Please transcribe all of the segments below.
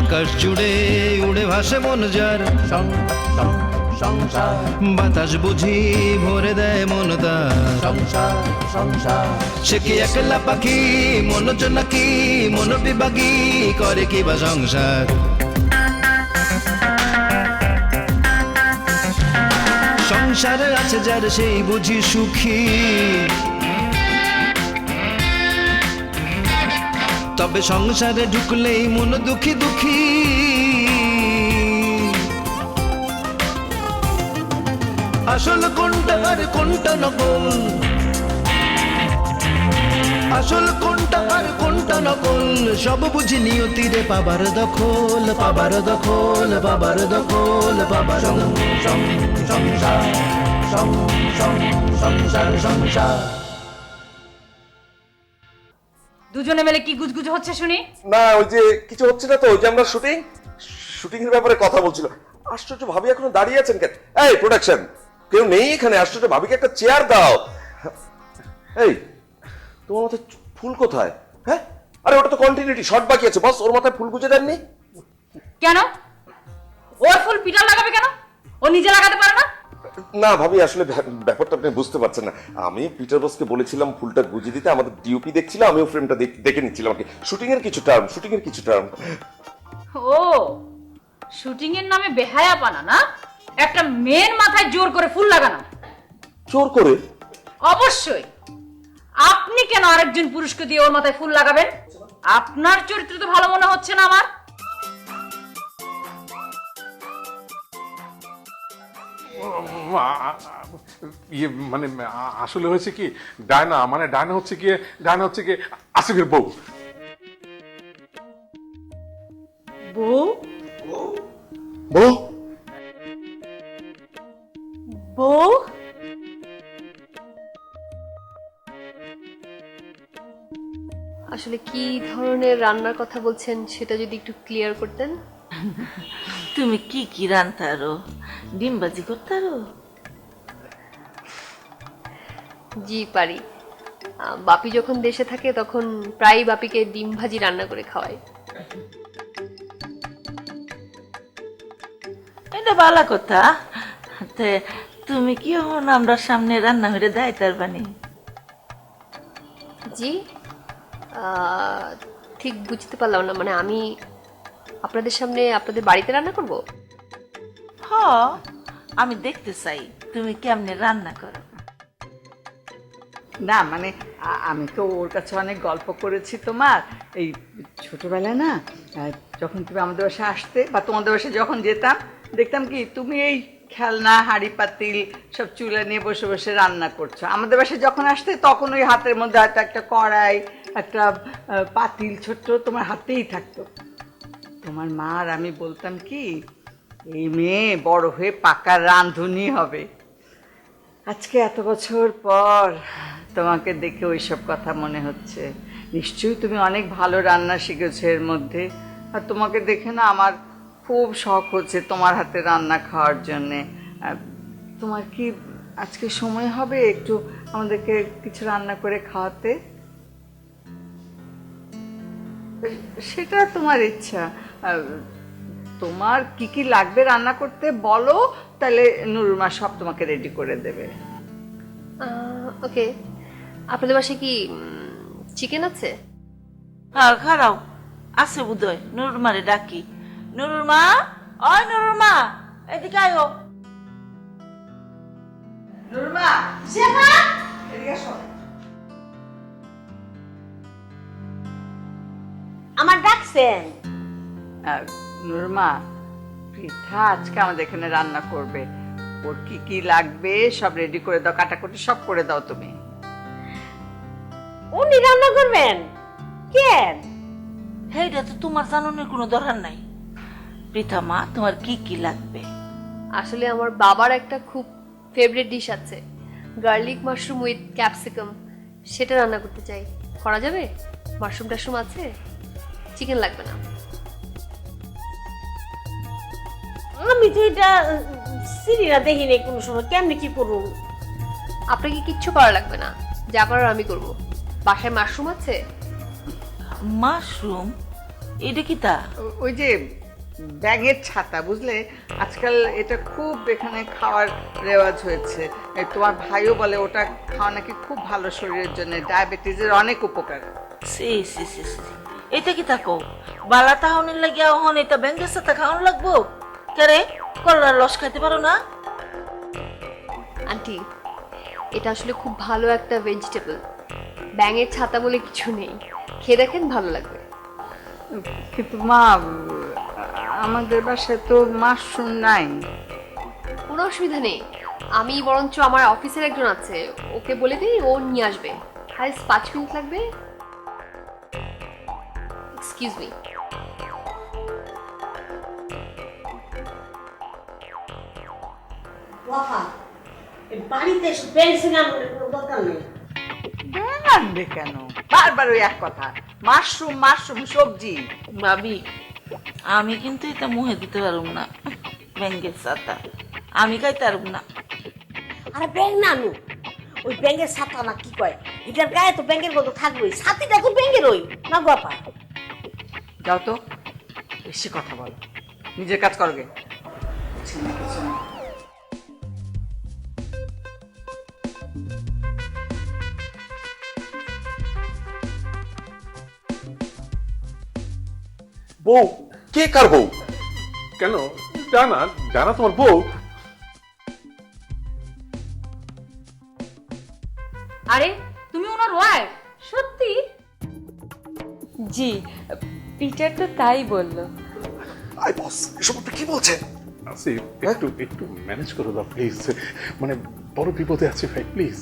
আকাশ জুড়ে উড়ে ভাসে মন যার, সংসার বাতাস বুঝি ভরে দেয় মন তার। সংসার সংসার সে কি একলা পাখি মন নাকি মন বিভাগী করে কি বা সংসার। সংসারে আছে যার সেই বুঝি সুখী, তবে সংসারে ঢুকলেই মন দুঃখী দুঃখী। আসল কোনটা আর কোনটা নকল, আসল কোনটা আর কোনটা নকল, সব বুঝি নিয়তিরে পাবার দখল, পাবার দখল, পাবার দখল, পাবার সংসার সংসার সংসার। দুজনে মিলে কি গুজগুজ হচ্ছে শুনি? না ওই যে কিছু হচ্ছে না তো, ওই যে আমরা শুটিং এর ব্যাপারে কথা বলছিল। আশ্চর্য, ভাবি এখনো দাঁড়িয়ে আছেন কেন? এই প্রোডাকশন কেউ নেই এখানে? আশ্চর্য, ভাবিকে একটা চেয়ার দাও। এই তোমার মাথায় ফুল কোথায়? হ্যাঁ, আরে ওটা তো কন্টিনিউটি শর্ট বাকি আছে বস, ওর মাথায় ফুল গুজে দেননি কেন? ওর ফুল পিটার লাগাবে কেন? ও নিজে লাগাতে পারে না? না ভাবি, আসলে ব্যাপারটা আপনি বুঝতে পারছেন না। আমি পিটার বসকে বলেছিলাম ফুলটা গুজে দিতে, আমাদের ডিওপি দেখছিল, আমিও ফ্রেমটা দেখে নিচ্ছিলাম আর কি। শুটিং এর কিছু টার্ম। ও শুটিং এর নামে বেহায়াপানা না? একটা মেয়ের মাথায় জোর করে ফুল লাগানো? জোর করে? অবশ্যই। আপনি কেন আরেকজন পুরুষকে দিয়ে ওর মাথায় ফুল লাগাবেন? আপনার চরিত্র তো ভালো মনে হচ্ছে না আমার। ইয়ে মানে আসলে হয়েছে কি, ডায়না হচ্ছে কি আসিফের বউ। বউ? বউ? বউ? আসলে কি ধরনের রান্নার কথা বলছেন সেটা যদি একটু ক্লিয়ার করতেন। তুমি কি কি রান্তারো? ডিমবাজি করতারো? জি পারি। বাপি যখন দেশে থাকে তখন প্রায় বাপিকে ডিম ভাজি রান্না করে খাওয়াই। এটা ভালো কথা। তে তুমি কি হন আমরা সামনে রান্না হইরে দেয় তার বানি? জি ঠিক বুঝতে পারলাম না, মানে আমি আপনাদের সামনে আপনাদের বাড়িতে রান্না করব? হ, আমি দেখতে চাই তুমি কেমনে রান্না করো। না মানে আমি তো ওর কাছে অনেক গল্প করেছি তোমার। এই ছোটবেলায় না, যখন তুমি আমাদের বাসায় আসতে বা তোমাদের বাসায় যখন যেতাম, দেখতাম কি তুমি এই খেলনা হাঁড়ি পাতিল সব চুলা নিয়ে বসে বসে রান্না করছো। আমাদের বাসায় যখন আসতে তখন ওই হাতের মধ্যে হয়তো একটা কড়াই, একটা পাতিল ছোট্ট তোমার হাতেই থাকতো। তোমার মা আর আমি বলতাম কি, এই মেয়ে বড় হয়ে পাকা রাঁধুনি হবে। আজকে এত বছর পর তোমাকে দেখে ওইসব কথা মনে হচ্ছে। নিশ্চয়ই তুমি অনেক ভালো রান্না শিখেছো এর মধ্যে। আর তোমাকে দেখে না আমার খুব শখ হচ্ছে তোমার হাতে রান্না খাওয়ার জন্যে। তোমার কি আজকে সময় হবে একটু আমাদেরকে কিছু রান্না করে খাওয়াতে? সেটা তোমার ইচ্ছা। তোমার কি কি লাগবে রান্না করতে বলো, তাহলে নুরুমা সব তোমাকে রেডি করে দেবে। ওকে, আপনাদের বাসায় কি চিকেন আছে? আর খারাও আছে বুধয়। নুরুর মারে ডাকি। নুরুর মা, ওই নুরুর মা, এদিকে আয়ো। নুরুমা, এদিকে আসো। আমার ডাকছেন? নুরমা, পৃথা আজকে আমাদের এখানে রান্না করবে। ওর কি কি লাগবে সব রেডি করে দাও, কাটাকুটি সব করে দাও তুমি। উনি রান্না করবেন? কেন? সেইটা তো তোমার জানানোর কোনো দরকার নাই। পৃথা মা, তোমার কি কি লাগবে? আসলে আমার বাবার একটা খুব ফেভারিট ডিশ আছে, গার্লিক মাশরুম উইথ ক্যাপসিকাম। সেটা রান্না করতে চাই। করা যাবে? মাশরুম টাশরুম আছে? চিকেন লাগবে না। আমি তো এটা সিরিয়া দেখিনি কোনো সময়, কেমনে কি করুন? আপনাকে কিচ্ছু করা লাগবে না, যা করার আমি করব। বাসায় মাশরুম আছে? মাশরুম? এটা কি তা? ওই যে ব্যাঙের ছাতা, বুঝলে আজকাল এটা খুব এখানে খাওয়ার রেওয়াজ হয়েছে। এই তোমার ভাইও বলে ওটা খাওয়া নাকি খুব ভালো শরীরের জন্য, ডায়াবেটিসের অনেক উপকার। সি সি সি সি, এটা কি তাকো বালা তাহনের লাগিয়া হন এটা ব্যাঙ্গের সাথে খাওয়ান লাগবো? কেরে কলার রস খাইতে পারো না? আন্টি, এটা আসলে খুব ভালো একটা ভেজিটেবল। ব্যাঙের ছাতা বলে কিছু নেই, খেয়ে দেখেন, ভালো লাগবে। কিন্তু মা, আমাদের বাসায় তো মাশরুম নাই। কোনো অসুবিধা নেই, আমি বরঞ্চ আমার অফিসের একজন আছে, ওকে বলে দিই, ও নিয়ে আসবে। খালি 5 মিনিট লাগবে। Excuse me. বাড়িতে এসে পেন্সিল আনার কোনো দরকার নেই। ব্যাঙ আনবে কেন? বারবার ওই এক কথা, মাশরুম মাশরুম সবজি। ভাবি, আমি কিন্তু এটা মুহে দিতে পারব না, ব্যাঙ্গের ছাতা আমি খাইতে পারব না। আরে ব্যাঙ না আনু, ওই ব্যাঙের ছাতা না কি কয়, এটার গায়ে তো ব্যাঙের মতো থাকবেই, ছাতিটা তো ব্যাঙের ওই না বাপা। যাও তো, বেশি কথা বলো, নিজের কাজ করবে। বউ? কে কার বউ? কেন? ডানা, ডানা তোমার বউ? আরে তুমি ওনার ওয়াইফ? সত্যি? জি, পিটার তো তাই বললো। আই বস, এসব আপনি কি বলছেন? আসিফ, একটু একটু ম্যানেজ করে দাও প্লিজ, মানে বড় বিপদে আছি ভাই, প্লিজ।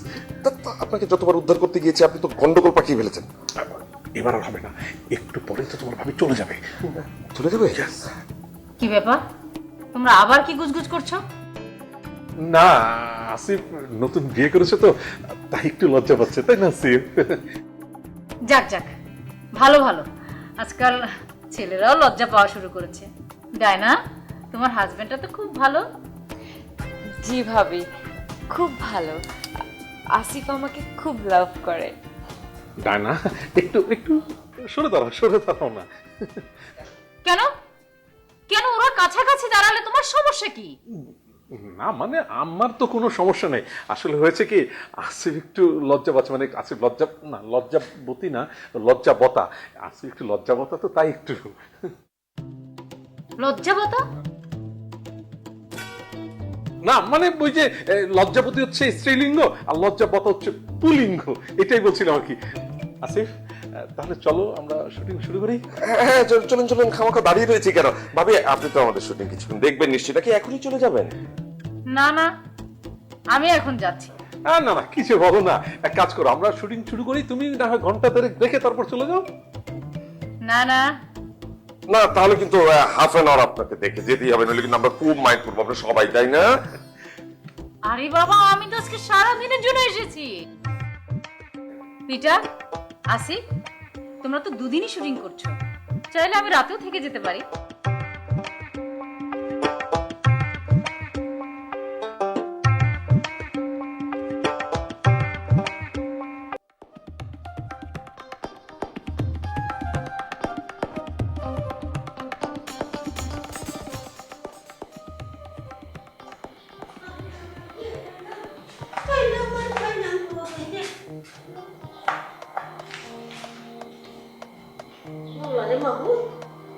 আপনাকে যতবার উদ্ধার করতে গিয়েছি আপনি তো গন্ডগোল পাকিয়ে ফেলেছেন। এবার আর হবে না, একটু পরে তো তোমার ভাবি চলে যাবে। চলে যাবে? কি ব্যাপার, তোমরা আবার কি গুজগুজ করছো? না, আসিফ নতুন বিয়ে করেছে তো, তাই একটু লজ্জা পাচ্ছে, তাই না আসিফ? যাক যাক, ভালো ভালো, আজকাল ছেলেরাও লজ্জা পাওয়া শুরু করেছে। ডায়না, তোমার হাজবেন্ডটা তো খুব ভালো। জি ভাবি, খুব ভালো। আসিফ আমাকে খুব লাভ করে। ডায়না, একটু একটু সরে দাঁড়াও না। কেন কেন ওরা কাছাকাছি দাঁড়ালে তোমার সমস্যা কি? না মানে আমার তো কোনো সমস্যা নেই, আসলে হয়েছে কি, আসিফ একটু লজ্জা পাচ্ছে, মানে আসিফ লজ্জাবতী না, লজ্জাবতা। আসিফ একটু লজ্জাবতা তো, তাই একটু। লজ্জাবতা? না মানে ওই যে লজ্জাপতি হচ্ছে স্ত্রীলিঙ্গ আর লজ্জাবতা হচ্ছে পুলিঙ্গ, এটাই বলছিলাম আর কি। আসিফ, তাহলে চলো আমরা শুটিং শুরু করি। হ্যাঁ চলুন চলুন, খামাখা দাঁড়িয়ে রয়েছি কেন? ভাবি, আপনি তো আমাদের শুটিং কিছুক্ষণ দেখবেন নিশ্চয়ই, নাকি এখনই চলে যাবেন? না না, আমি এখন যাচ্ছি। না না, কিছু বলো না, এক কাজ করো, আমরা শুটিং শুরু করি, তুমি না হয় ঘন্টা দেড়েক দেখে তারপর চলে যাও। না না না, তাহলে কিন্তু হাফ অ্যান আওয়ার আপনাকে দেখে যেতেই হবে, নইলে কিন্তু আমরা খুব মাইন্ড করবো, আমরা সবাই, তাই না? আরে বাবা, আমি তো আজকে সারাদিনের জন্য এসেছি। পিটার, আসিফ, তোমরা তো দুদিনই শুটিং করছো, চাইলে আমি রাতেও থেকে যেতে পারি।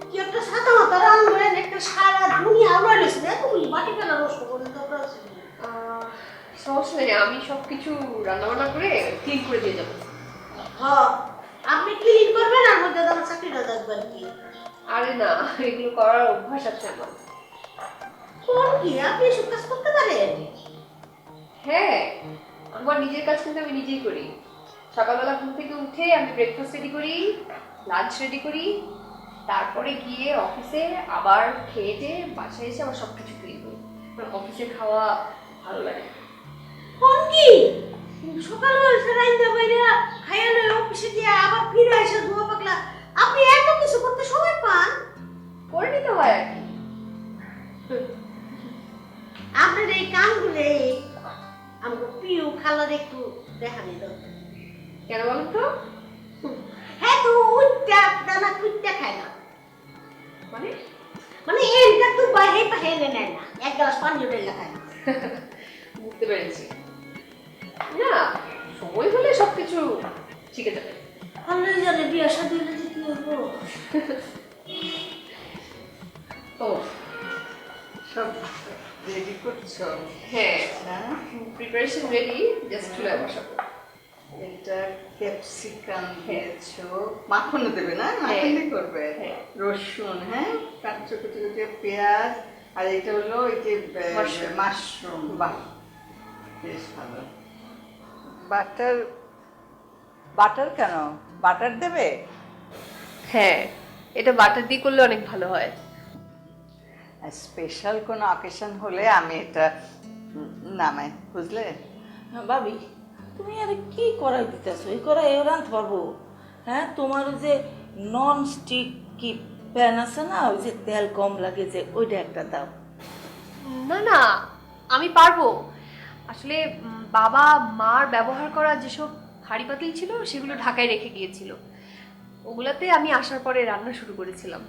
কি একটা ছাতা মাথা রান্না একটা সারা দুনিয়া আউড়াইছে, এতগুলি বাটি ফেলা নষ্ট করে দরকার আছে। সমস্যা নেই, আমি সবকিছু রান্নাবান্না করে ক্লিন করে দিয়ে যাবো। হ্যাঁ, আপনি ক্লিন করবেন আর মধ্যে আমার চাকরিটা দেখবেন কি? আরে না, এগুলো করার অভ্যাস আছে আমার। কোন কি আপনি এসব কাজ করতে পারেন? হ্যাঁ, আমার নিজের কাজ কিন্তু আমি নিজেই করি। সকালবেলা ঘুম থেকে উঠে আমি ব্রেকফাস্ট রেডি করি, লাঞ্চ রেডি করি, তারপরে গিয়ে অফিসে আবার খেয়ে বাসায় এসে আবার সবকিছু ক্লিন করি। অফিসে খাওয়া ভালো লাগে। কোন কি সকালবেলা রাইন্দা বাইরা খাইয়া লয়ে অফিসে গিয়ে আবার ফিরে এসে ধোয়া পাকলা, আপনি এত কিছু করতে সময় পান? করে নিতে হয় আর কি। আপনার এই কামগুলো আমাকে প্রিয় খালার একটু দেখানি দরকার। কেন বলুন তো? হ্যাঁ, তো উইটা দানা কুইটা খায় না, মানে মানে এইটা তো বাইরে পাহেলে নেয় না, এক গ্লাস পানি ওটা লাগায়। বুঝতে পেরেছি। না, সময় হলে সবকিছু শিখে যাবে। আল্লাহ জানে বিয়ে শাদী হলে যে কি হবো। ও সব রেডি করছো? হ্যাঁ, হ্যাঁ, প্রিপারেশন রেডি, জাস্ট চুলায় বসাবো। এটা ক্যাপসিকাম দিয়েছো, মাখনও দেবে না? মাখন দিয়ে করবে? হ্যাঁ। রসুন, হ্যাঁ, কাঁচা কুচি কুচি পেঁয়াজ, আর এটা হলো এই যে মাশরুম। বাহ, বেশ ভালো। বাটার, বাটার কেন? বাটার দেবে? হ্যাঁ, এটা বাটার দিয়ে করলে অনেক ভালো হয়। স্পেশাল কোনো অকেশন হলে আমি এটা নামাই, বুঝলে? ভাবি তুমি আরে কি করাই দিতেছো? এই করাই এও রাঁধতে পারবো? হ্যাঁ, তোমার ওই যে নন স্টিক কি প্যান আছে না, ওই যে তেল কম লাগে যে, ওইটা একটা দাও। না না, আমি পারবো। আসলে বাবা মার ব্যবহার করা যেসব হাঁড়ি পাতিল ছিল সেগুলো ঢাকায় রেখে গিয়েছিল, ওগুলাতে আমি আসার পরে রান্না শুরু করেছিলাম।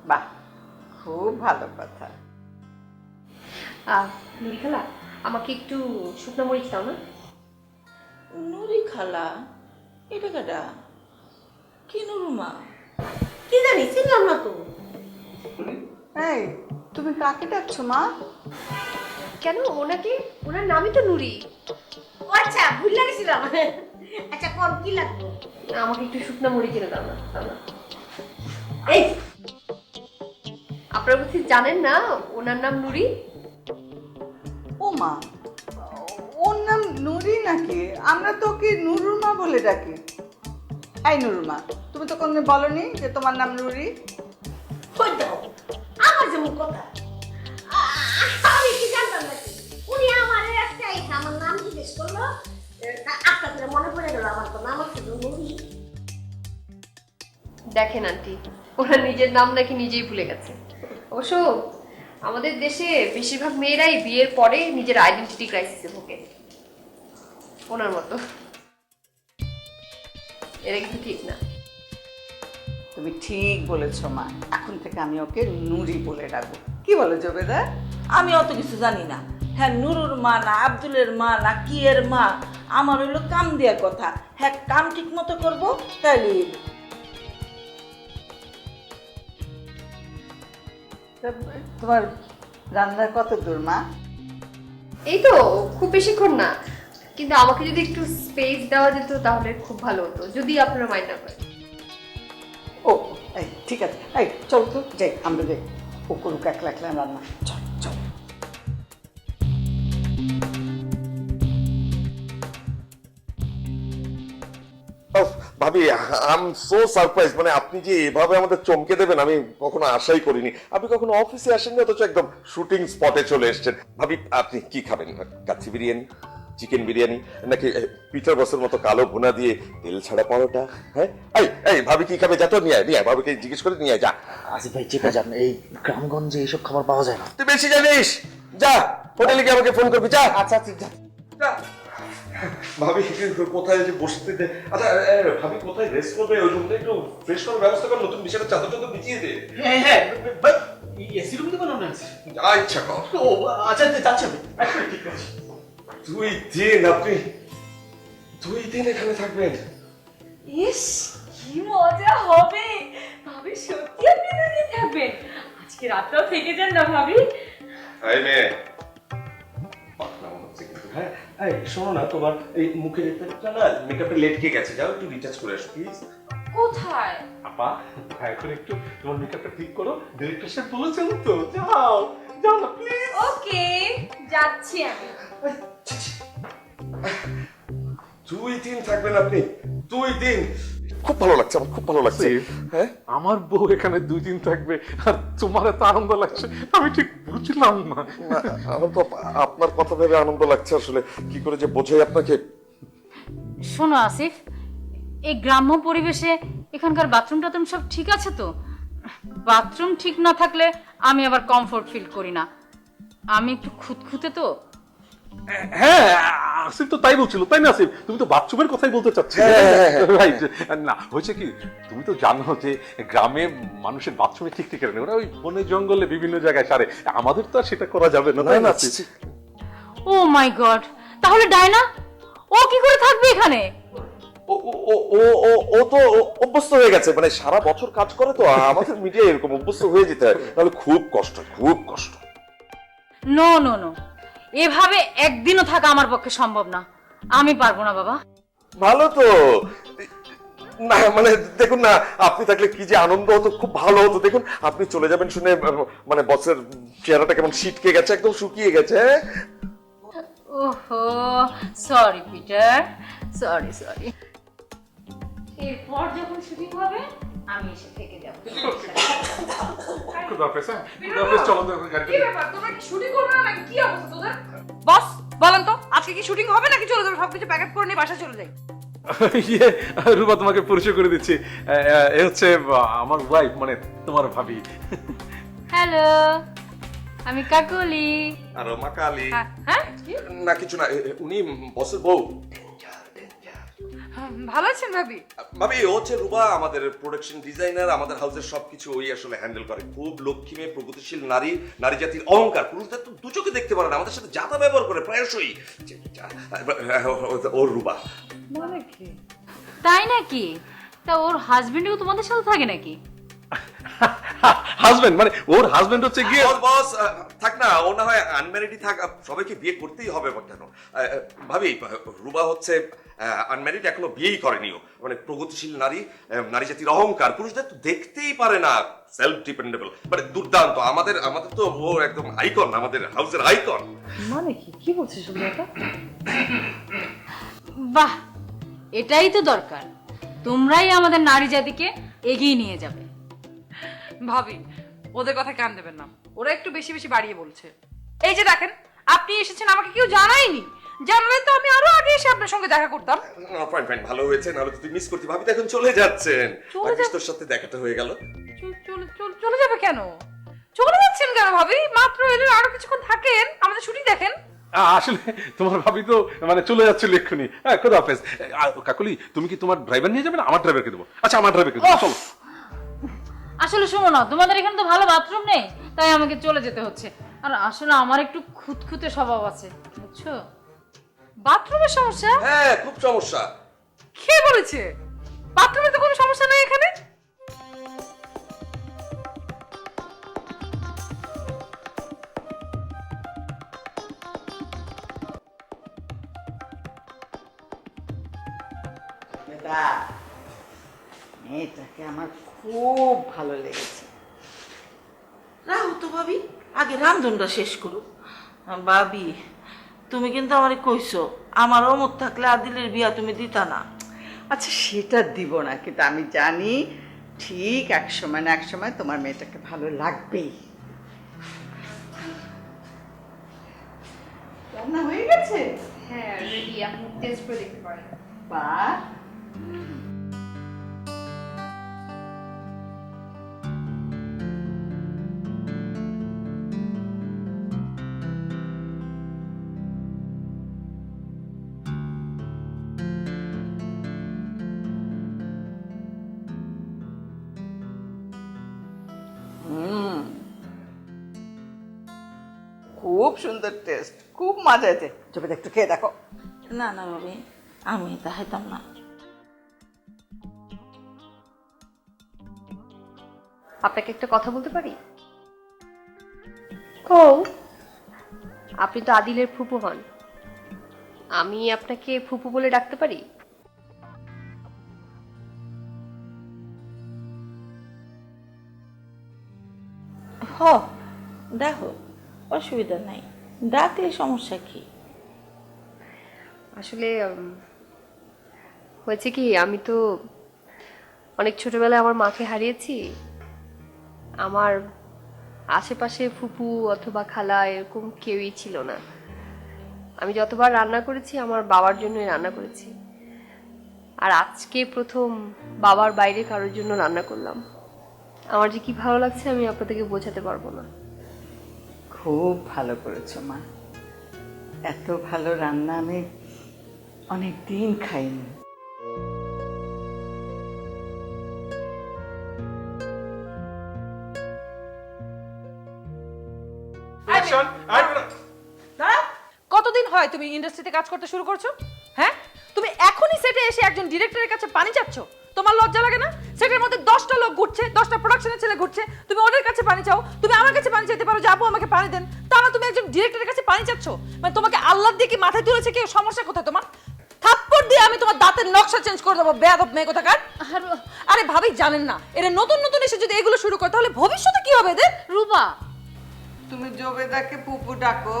বাহ, খুব ভালো কথা। নুরি খালা, আমাকে একটু শুকনো মরিচ দাও না। নুরি খালা? এটা কেটা? কি নুরুমা? কি জানি, চিনলাম না তো। এই, তুমি কাকে ডাকছো মা? কেন, ওনাকে, ওনার নামই তো নুরি। ও আচ্ছা, ভুলে গেছিলাম। আচ্ছা কোন কি লাগবে? আমাকে একটু শুকনো মরিচ এনে দাও না, দাও না। এই আপনারা বুঝি জানেন না ওনার নাম নুরি? ও মা, ওর নাম নুরি নাকি? আমরা তো ওকে নুরুর মা বলে ডাকি। এই নুরুর মা, তুমি তো কোনদিন বলনি যে তোমার নাম নুরি? কই দাও, আমার যেমন কথা। আমি কি জানতাম নাকি? উনি আমারে আজকে আইসা আমার নাম জিজ্ঞেস করলো, আজকে করে মনে পড়ে গেল আমার তো নাম আছে নুরি। দেখেন আন্টি, ওনার নিজের নাম নাকি নিজেই ভুলে গেছে। অবশ্য আমাদের দেশে বেশিরভাগ মেয়েরাই বিয়ের পরে নিজের আইডেন্টিটি ক্রাইসিসে ভোগে, ওনার মতো। এটা কিন্তু ঠিক না। তুমি ঠিক বলেছো মা, এখন থেকে আমি ওকে নুরি বলে ডাকবো। কি বলো জবেদা? আমি অত কিছু জানি না। হ্যাঁ, নুরুর মা না আব্দুলের মা না কি এর মা, আমার হইলো কাম দেওয়ার কথা। হ্যাঁ, কাম ঠিক মতো করবো তাইলে। তোমার রান্নার কত দূর মা? এই তো খুব বেশিক্ষণ না, কিন্তু আমাকে যদি একটু স্পেস দেওয়া যেত তাহলে খুব ভালো হতো, যদি আপনারা মাইন্ড না করেন। ও, এই ঠিক আছে, এই চল তো যাই, আমরা যাই। ও করুক একলা একলা রান্না, চল চল। ভাবি, আই এম সো সারপ্রাইজ। মানে আপনি যে এভাবে আমাদের চমকে দেবেন আমি কখনো আশাই করিনি। আপনি কখনো অফিসে আসেননি, অথচ একদম শুটিং স্পটে চলে এসেছেন। ভাবি, আপনি কি খাবেন? কাচ্চি বিরিয়ানি, চিকেন বিরিয়ানি, নাকি পিটার বসের মতো কালো ভুনা দিয়ে তেল ছাড়া পরোটা? হ্যাঁ, এই এই ভাবি কি খাবে? যা তো নিয়ে আয়, নিয়ে আয়, ভাবিকে জিজ্ঞেস করে নিয়ে আয়, যা। আসিফ ভাই চেপে যান, এই গ্রামগঞ্জে এইসব খাবার পাওয়া যায় না। তুই বেশি জানিস, যা হোটেলে গিয়ে আমাকে ফোন করবি, যা। আচ্ছা আচ্ছা যা। ভাবি কোথায় যে বসতে দে। আচ্ছা ভাবি কোথায় রেস্ট করবে? ওই রুমটা একটু ফ্রেশ করার ব্যবস্থা কর, নতুন বিছানার চাদর টাদর বিছিয়ে দে। হ্যাঁ হ্যাঁ ভাই, এসি রুম দেবো না আছে? যা ইচ্ছা কর। ও আচ্ছা যাচ্ছি আমি, এখনই ঠিক আছে। 2 দিন আপনি 2 দিন এখানে থাকবেন? ইস, কি মজা হবে ভাবি, সত্যি আপনি দাঁড়িয়ে থাকবেন? আজকে রাতটাও থেকে যান না ভাবি। হাই মেয়ে, হ্যাঁ এই শোনো না, তোমার এই মুখের একটা না মেকআপে লেট কে গেছে, যাও একটু রিটাচ করে আসো প্লিজ। কোথায়? আপা, এখন একটু তোমার মেকআপটা ঠিক করো, ডিরেক্টর সাহেব বলেছেন তো। যাও যাও না প্লিজ। ওকে, যাচ্ছি আমি। 2 দিন থাকবেন আপনি? 2 দিন? খুব ভালো লাগছে, আমার খুব ভালো লাগছে। হ্যাঁ, আমার বউ এখানে 2 দিন থাকবে আর তোমার এত আনন্দ লাগছে, আমি ঠিক বুঝলাম না। আমার তো আপনার কথা ভেবে আনন্দ লাগছে, আসলে কি করে যে বোঝাই আপনাকে। শোনো আসিফ, এই গ্রাম্য পরিবেশে এখানকার বাথরুম টাথরুম সব ঠিক আছে তো? বাথরুম ঠিক না থাকলে আমি আবার কমফোর্ট ফিল করি না। আমি একটু খুঁতখুঁতে তো, হ্যাঁ, আসিফ তো তাই বলছিল, তাই না আসিফ? তুমি তো বাথরুমের কথাই বলতে চাচ্ছিলে। রাইট। না, হয়েছে কি, তুমি তো জানো যে গ্রামে মানুষের বাথরুমে ঠিক ঠিক নেই, ওরা ওই বনে জঙ্গলে বিভিন্ন জায়গায় সারে। আমাদের তো আর সেটা করা যাবে না, তাই না আসিফ? ও মাই গড, তাহলে ডায়না ও কি করে থাকবে এখানে? ও তো অভ্যস্ত হয়ে গেছে, মানে সারা বছর কাজ করে তো, আমাদের মিডিয়া এরকম অভ্যস্ত হয়ে যেতে হয়, তাহলে খুব কষ্ট, খুব কষ্ট। নো নো নো, এভাবে একদিনও থাকা আমার পক্ষে সম্ভব না, আমি পারবো না বাবা। ভালো তো, না মানে দেখুন না, আপনি থাকলে কি যে আনন্দ হতো, খুব ভালো হতো। দেখুন আপনি চলে যাবেন শুনে মানে বসের চেহারাটা কেমন শীতকে গেছে, একদম শুকিয়ে গেছে। ওহো, সরি পিটার, সরি সরি। এরপর যখন শুটিং হবে আমি এসে থেকে যাব। খুদাহাফেজ, হ্যাঁ? খুদাহাফেজ, চলো তো এখন গাড়িতে। কি ব্যাপার, তোমরা কি শুটিং করবে না নাকি? কি অবস্থা তোদের? বস বলেন তো, আজকে কি শুটিং হবে নাকি চলে যাবে? সবকিছু প্যাক আপ করে নিয়ে বাসায় চলে যাই। ইয়ে, রূপা তোমাকে পরিচয় করে দিচ্ছি, এ হচ্ছে আমার ওয়াইফ, মানে তোমার ভাবি। হ্যালো, আমি কাকলি। আর মা কালী। হ্যাঁ, না কিছু না, উনি বসের বউ। ভালো আছেন ভাবি? ভাবি ও হচ্ছে রুবা, আমাদের প্রোডাকশন ডিজাইনার, আমাদের হাউসের সবকিছু ওই আসলে হ্যান্ডেল করে। খুব লক্ষ্মী মেয়ে, প্রগতিশীল নারী, নারী জাতির অহংকার। পুরুষদের তো দু চোখে দেখতে পারে না, আমাদের সাথে যাতা ব্যবহার করে প্রায়শই। ওর রুবা। মানে কি? তাই নাকি? তা ওর হাজবেন্ডও তোমাদের সাথে থাকে নাকি? হাজবেন্ড মানে ওর হাজবেন্ড হচ্ছে গিয়ে। বস থাক না, ও না হয় আনম্যারিডই থাক, সবাইকে বিয়ে করতেই হবে বা কেন? ভাবি রুবা হচ্ছে আনম্যারিড, এখনো বিয়েই করেনি ও, মানে প্রগতিশীল নারী, নারী জাতির অহংকার, পুরুষদের তো দেখতেই পারে না, সেলফ ডিপেন্ডেবল, মানে দুর্দান্ত। আমাদের তো ও একদম আইকন, আমাদের হাউসের আইকন। মানে কি, কি বলছিস তুমি এটা? বাহ, এটাই তো দরকার, তোমরাই আমাদের নারী জাতিকে এগিয়ে নিয়ে যাবে। ভাবি ওদের কথা কান দেবেন না, ওরা একটু বেশি বেশি বাড়িয়ে বলছে। এই যে দেখেন, আপনি এসেছেন, আমাকে কেউ জানায়নি, জানলে তো আমি আরো আগে এসে আপনার সঙ্গে দেখা করতাম। ফাইন ফাইন, ভালো হয়েছে, নাহলে তো তুই মিস করতি। ভাবি তো এখন চলে যাচ্ছেন, ভাগ্যিস তোর সাথে দেখাটা হয়ে গেল। চলে যাবে কেন? চলে যাচ্ছেন কেন ভাবি? মাত্র এলেন, আরো কিছুক্ষণ থাকেন, আমাদের শুটিং দেখেন। আসলে তোমার ভাবি তো মানে চলে যাচ্ছিল এক্ষুনি। হ্যাঁ, খুদাহাফেজ। কাকলি, তুমি কি তোমার ড্রাইভার নিয়ে যাবে না আমার ড্রাইভারকে দেবো? আচ্ছা, আমার ড্রাইভারকে দেবো, চলো। আসলে শোনো না, তোমাদের এখানে তো ভালো বাথরুম নেই, তাই আমাকে চলে যেতে হচ্ছে। আর আসলে আমার একটু খুঁতখুঁতে স্বভাব আছে, বুঝছো? বাথরুমের সমস্যা? হ্যাঁ, খুব সমস্যা। কে বলেছে? বাথরুমে তো কোনো সমস্যা নেই এখানে। মেয়েটাকে আমার খুব ভালো লেগেছে। রাহু তো ভাবি, আগে রান্ধনটা শেষ করো। ভাবি তুমি কিন্তু আমারে কইছো আমার অমত থাকলে আদিলের বিয়া তুমি দিতা না। আচ্ছা সেটা দিব না, কিন্তু আমি জানি ঠিক এক সময় না এক সময় তোমার মেয়েটাকে ভালো লাগবেই। রান্না হয়ে গেছে? হ্যাঁ রেডি, আপনি টেস্ট করে দেখতে পারেন। বাহ, খুব সুন্দর টেস্ট, খুব মজা হয়েছে। চোখে একটু খেয়ে দেখো। না না ভাবি, আমি তা খাইতাম না। আপনাকে একটা কথা বলতে পারি? কও। আপনি তো আদিলের ফুপু হন, আমি আপনাকে ফুপু বলে ডাকতে পারি? হ, দেখো অসুবিধা নাই, ডাকলে সমস্যা কি? আসলে হয়েছে কি, আমি তো অনেক ছোটবেলায় আমার মাকে হারিয়েছি। আমার আশেপাশে ফুপু অথবা খালা এরকম কেউই ছিল না। আমি যতবার রান্না করেছি আমার বাবার জন্যই রান্না করেছি, আর আজকে প্রথম বাবার বাইরে কারোর জন্য রান্না করলাম। আমার যে কি ভালো লাগছে আমি আপনাদেরকে বোঝাতে পারবো না। খুব ভালো করেছো মা, এত ভালো রান্না আমি অনেক দিন খাইনি। কতদিন হয় তুমি ইন্ডাস্ট্রিতে কাজ করতে শুরু করছো? হ্যাঁ, তুমি এখনই সেটে এসে একজন ডিরেক্টরের কাছে পানি চাচ্ছ? তোমার লজ্জা লাগে না? সেটের মধ্যে 10টা লোক ঘুরছে, 10টা প্রোডাকশনের ছেলে ঘুরছে, তুমি ওদের কাছে পানি চাও? তুমি আমার কাছে পানি চাইতে পারো যে আপু আমাকে পানি দেন, তা না তুমি একজন ডিরেক্টরের কাছে পানি চাচ্ছ? মানে তোমাকে আল্লাহ দিয়ে কি মাথায় তুলেছে কি? সমস্যা কোথায় তোমার? থাপ্পড় দিয়ে আমি তোমার দাঁতের নকশা চেঞ্জ করে দেবো, বেয়াদব মেয়ে কোথাকার। আরে ভাবি জানেন না, এরা নতুন নতুন এসে যদি এগুলো শুরু করে তাহলে ভবিষ্যতে কি হবে এদের? রূপা, তুমি জবেদাকে পুপু ডাকো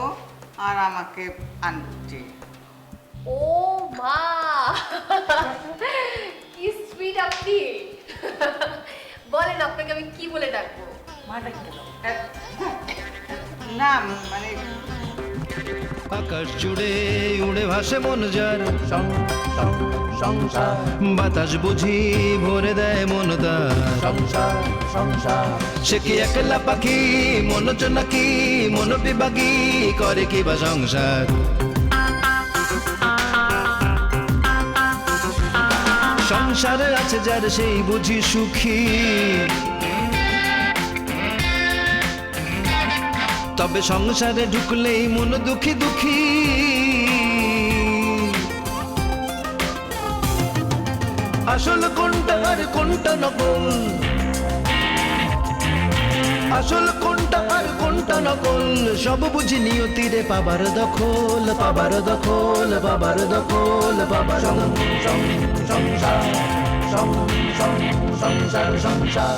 আর আমাকে আন্টি। ও মা, কি সুইট আপনি। বলেন আপনাকে আমি কি বলে ডাকবো? না মানে আকাশ জুড়ে উড়ে ভাসে মন যার সংসার, বাতাস বুঝি ভরে দেয় মন তার সংসার সংসার। সে কি একলা পাখি মন নাকি মন বিভাগী করে কি বা সংসার। সংসারে আছে যার সেই বুঝি সুখী, তবে সংসারে ঢুকলেই মন দুঃখী দুঃখী। আসল কোনটা আর কোনটা নকল, আসল কোনটা আর কোনটা নকল, সব বুঝি নিয়তিরে পাবার দখল, পাবার দখল, পাবার দখল, পাবার সংসার সংসার সংসার।